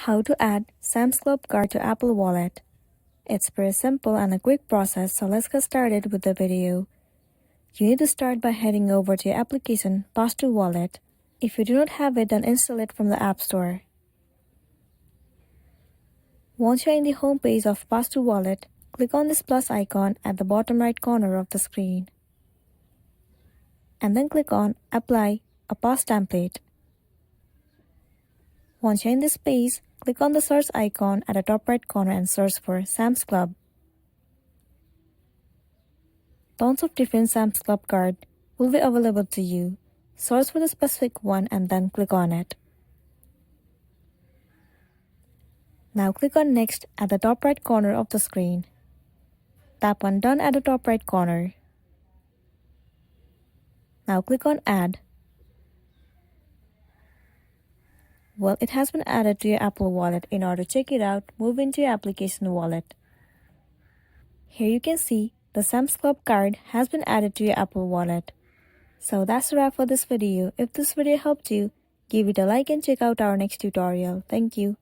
How to add Sam's Club card to Apple Wallet. It's pretty simple and a quick process, so let's get started with the video. You need to start by heading over to your application Pass2 Wallet. If you do not have it, then install it from the App Store. Once you're in the home page of Pass2 Wallet, click on this plus icon at the bottom right corner of the screen. And then click on Apply a Pass Template. Once you're in this page, click on the search icon at the top right corner and search for Sam's Club. Tons of different Sam's Club cards will be available to you. Search for the specific one and then click on it. Now click on Next at the top right corner of the screen. Tap on Done at the top right corner. Now click on Add. Well, it has been added to your Apple Wallet. In order to check it out, move into your application wallet. Here you can see the Sam's Club card has been added to your Apple Wallet. So that's a wrap for this video. If this video helped you, give it a like and check out our next tutorial. Thank you.